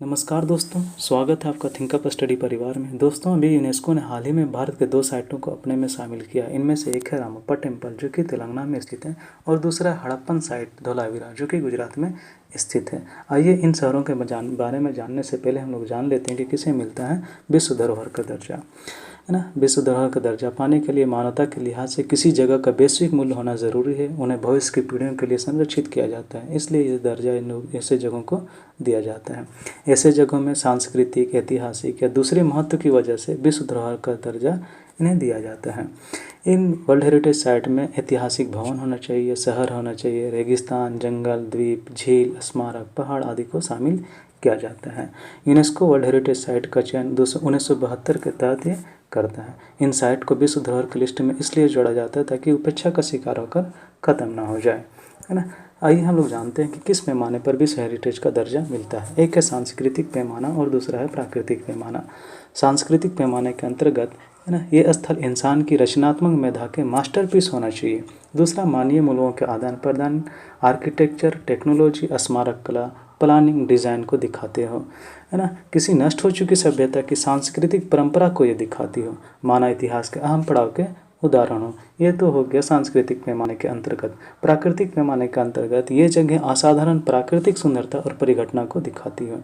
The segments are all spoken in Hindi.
नमस्कार दोस्तों, स्वागत है आपका थिंकअप स्टडी परिवार में। दोस्तों, अभी यूनेस्को ने हाल ही में भारत के 2 साइटों को अपने में शामिल किया। इनमें से एक है रामप्पा टेम्पल, जो कि तेलंगाना में स्थित है, और दूसरा है हड़प्पन साइट धोलावीरा, जो कि गुजरात में स्थित है। आइए इन शहरों के बारे में जानने से पहले हम लोग जान लेते हैं कि किसे मिलता है विश्व धरोहर का दर्जा, है ना। विश्व धरोहर का दर्जा पाने के लिए मानवता के लिहाज से किसी जगह का वैश्विक मूल्य होना ज़रूरी है। उन्हें भविष्य की पीढ़ियों के लिए संरक्षित किया जाता है, इसलिए ये दर्जा इन लोग ऐसे जगहों को दिया जाता है। ऐसे जगहों में सांस्कृतिक, ऐतिहासिक या दूसरे महत्व की वजह से विश्व धरोहर का दर्जा इन्हें दिया जाता है। इन वर्ल्ड हेरिटेज साइट में ऐतिहासिक भवन होना चाहिए, शहर होना चाहिए, रेगिस्तान, जंगल, द्वीप, झील, स्मारक, पहाड़ आदि को शामिल किया जाता है। यूनेस्को वर्ल्ड हेरिटेज साइट का चयन 1972 के तहत ये करता है। इन साइट को विश्व धरोहर की लिस्ट में इसलिए जोड़ा जाता है ताकि उपेक्षा का शिकार होकर ख़त्म ना हो जाए, है ना। आइए हम लोग जानते हैं कि किस पैमाने पर विश्व हेरिटेज का दर्जा मिलता है। एक है सांस्कृतिक पैमाना और दूसरा है प्राकृतिक पैमाना। सांस्कृतिक पैमाने के अंतर्गत, है ना, ये स्थल इंसान की रचनात्मक मेधा के मास्टरपीस होना चाहिए। दूसरा मानवीय मूल्यों के आदान प्रदान, आर्किटेक्चर, टेक्नोलॉजी, स्मारक कला, प्लानिंग, डिज़ाइन को दिखाते हो, है ना। किसी नष्ट हो चुकी सभ्यता की सांस्कृतिक परंपरा को ये दिखाती हो, मानव इतिहास के अहम पड़ाव के उदाहरण हो। ये तो हो गया सांस्कृतिक पैमाने के अंतर्गत। प्राकृतिक पैमाने के अंतर्गत ये जगह असाधारण प्राकृतिक सुंदरता और परिघटना को दिखाती हो।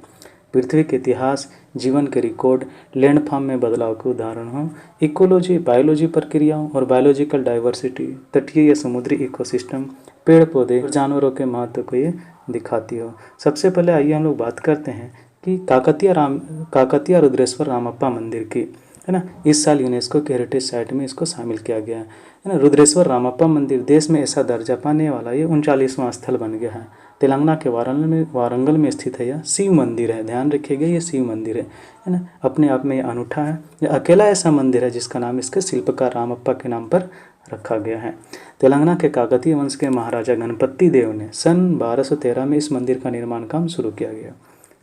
पृथ्वी के इतिहास, जीवन के रिकॉर्ड, लैंडफॉर्म में बदलाव के उदाहरण हो। इकोलॉजी, बायोलॉजी प्रक्रियाओं और बायोलॉजिकल डाइवर्सिटी, तटीय या समुद्री इकोसिस्टम, पेड़ पौधे और जानवरों के महत्व को ये दिखाती हो। सबसे पहले आइए हम लोग बात करते हैं कि काकतीय रुद्रेश्वर रामप्पा मंदिर की, है ना। इस साल यूनेस्को के हेरिटेज साइट में इसको शामिल किया गया है ना। रुद्रेश्वर रामप्पा मंदिर देश में ऐसा दर्जा पाने वाला ये 39वां स्थल बन गया है। तेलंगाना के वारंगल में स्थित है। यह शिव मंदिर है, ध्यान रखिएगा, ये शिव मंदिर है ना। अपने आप में ये अनूठा है। यह अकेला ऐसा मंदिर है जिसका नाम इसके शिल्पकार रामप्पा के नाम पर रखा गया है। तेलंगाना के काकतीय वंश के महाराजा गणपति देव ने सन 1213 में इस मंदिर का निर्माण काम शुरू किया गया।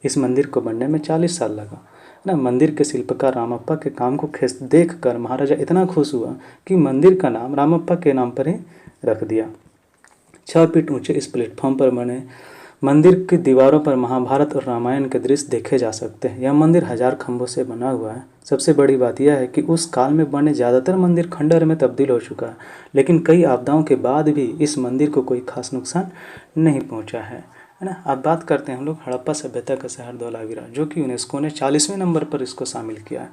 इस मंदिर को बनने में 40 साल लगा ना। मंदिर के शिल्पकार रामप्पा के काम को देखकर महाराजा इतना खुश हुआ कि मंदिर का नाम रामप्पा के नाम पर ही रख दिया। 6 फीट ऊंचे इस प्लेटफॉर्म पर बने मंदिर की दीवारों पर महाभारत और रामायण के दृश्य देखे जा सकते हैं। यह मंदिर 1000 खंभों से बना हुआ है। सबसे बड़ी बात यह है कि उस काल में बने ज़्यादातर मंदिर खंडहर में तब्दील हो चुका है, लेकिन कई आपदाओं के बाद भी इस मंदिर को कोई खास नुकसान नहीं पहुंचा है ना। अब बात करते हैं हम लोग हड़प्पा सभ्यता का शहर धोलावीरा, जो कि यूनेस्को ने 40वें नंबर पर इसको शामिल किया है।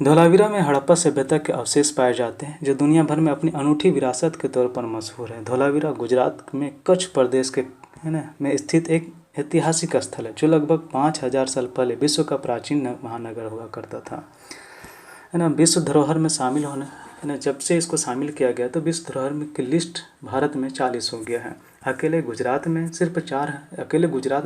धोलावीरा में हड़प्पा सभ्यता के अवशेष पाए जाते हैं, जो दुनिया भर में अपनी अनूठी विरासत के तौर पर मशहूर है। धोलावीरा गुजरात में कच्छ प्रदेश के, है ना, में स्थित एक ऐतिहासिक स्थल है, जो लगभग 5000 साल पहले विश्व का प्राचीन महानगर हुआ करता था, है ना। विश्व धरोहर में शामिल होने, है ना, जब से इसको शामिल किया गया तो विश्व धरोहर की लिस्ट भारत में 40 हो गया है। अकेले गुजरात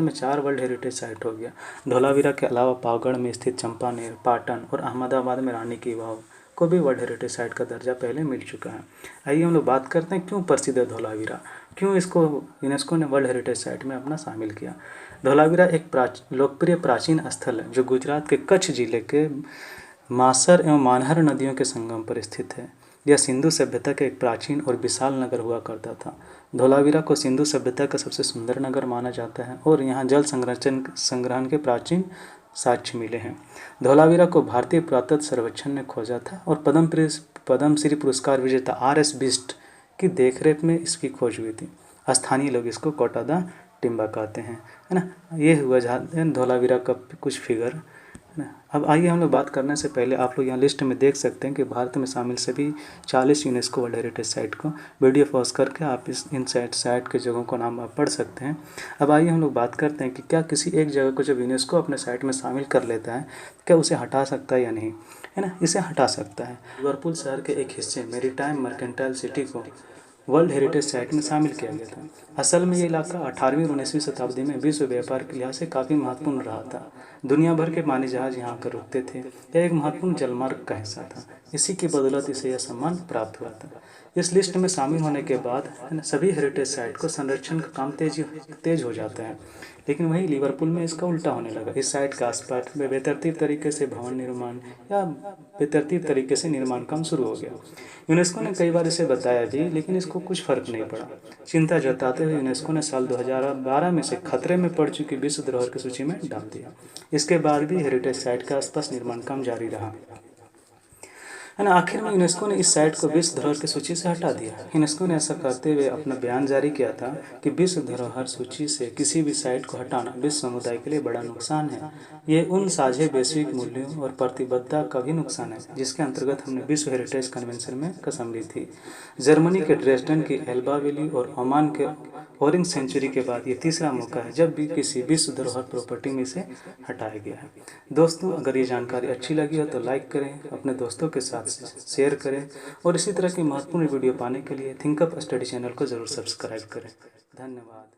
में 4 वर्ल्ड हेरिटेज साइट हो गया। धोलावीरा के अलावा पावगढ़ में स्थित चंपानेर, पाटन और अहमदाबाद में रानी की वाव को भी वर्ल्ड हेरिटेज साइट का दर्जा पहले मिल चुका है। आइए हम लोग बात करते हैं क्यों प्रसिद्ध है धोलावीरा, क्यों इसको यूनेस्को ने वर्ल्ड हेरिटेज साइट में अपना शामिल किया। धोलावीरा एक लोकप्रिय प्राचीन स्थल है जो गुजरात के कच्छ जिले के मासर एवं मानहर नदियों के संगम पर स्थित है। यह सिंधु सभ्यता का एक प्राचीन और विशाल नगर हुआ करता था। धोलावीरा को सिंधु सभ्यता का सबसे सुंदर नगर माना जाता है और यहाँ जल संग्रहण के प्राचीन साक्ष्य मिले हैं। धोलावीरा को भारतीय पुरातत्व सर्वेक्षण ने खोजा था और पद्मश्री पुरस्कार विजेता RS बिष्ट की देखरेख में इसकी खोज हुई थी। स्थानीय लोग इसको कोटा दा टिम्बा कहते हैं, है ना। ये हुआ धोलावीरा का कुछ फिगर। अब आइए हम लोग बात करने से पहले आप लोग यहाँ लिस्ट में देख सकते हैं कि भारत में शामिल सभी 40 यूनेस्को वर्ल्ड हेरिटेज साइट को वीडियो पॉज करके आप इन साइट के जगहों का नाम आप पढ़ सकते हैं। अब आइए हम लोग बात करते हैं कि क्या किसी एक जगह को जब यूनेस्को अपने साइट में शामिल कर लेता है, क्या उसे हटा सकता है या नहीं, है ना। इसे हटा सकता है। लिवरपूल शहर के एक हिस्से मैरीटाइम मर्केंटाइल सिटी को वर्ल्ड हेरिटेज साइट में शामिल किया गया था। असल में ये इलाका 18वीं और 19वीं शताब्दी में विश्व व्यापार के लिहाज से काफ़ी महत्वपूर्ण रहा था। दुनिया भर के पानी जहाज यहाँ आकर रुकते थे। यह एक महत्वपूर्ण जलमार्ग का हिस्सा था। इसी की बदौलत इसे यह सम्मान प्राप्त हुआ था। इस लिस्ट में शामिल होने के बाद सभी हेरिटेज साइट को संरक्षण का काम तेज हो जाता है, लेकिन वही लिवरपूल में इसका उल्टा होने लगा। इस साइट के आसपास में बेतरतीब तरीके से भवन निर्माण या बेतरतीब तरीके से निर्माण काम शुरू हो गया। यूनेस्को ने कई बार इसे बताया भी, लेकिन इसको कुछ फर्क नहीं पड़ा। चिंता जताते हुए यूनेस्को ने साल 2012 में से खतरे में पड़ चुकी विश्व धरोहर की सूची में डाल दिया। इसके बाद भी हेरिटेज साइट के आसपास निर्माण काम जारी रहा, है ना। आखिर में यूनेस्को ने इस साइट को विश्व धरोहर की सूची से हटा दिया। यूनेस्को ने ऐसा करते हुए अपना बयान जारी किया था कि विश्व धरोहर सूची से किसी भी साइट को हटाना विश्व समुदाय के लिए बड़ा नुकसान है। ये उन साझे वैश्विक मूल्यों और प्रतिबद्धता का भी नुकसान है जिसके अंतर्गत हमने विश्व हेरिटेज कन्वेंशन में कसम ली थी। जर्मनी के ड्रेसडन की एल्बा वैली और ओमान के ओरेंज सेंचुरी के बाद ये तीसरा मौका है जब भी किसी विश्व धरोहर प्रॉपर्टी में से हटाया गया है। दोस्तों, अगर ये जानकारी अच्छी लगी हो तो लाइक करें, अपने दोस्तों के साथ शेयर करें और इसी तरह की महत्वपूर्ण वीडियो पाने के लिए थिंकअप स्टडी चैनल को ज़रूर सब्सक्राइब करें। धन्यवाद।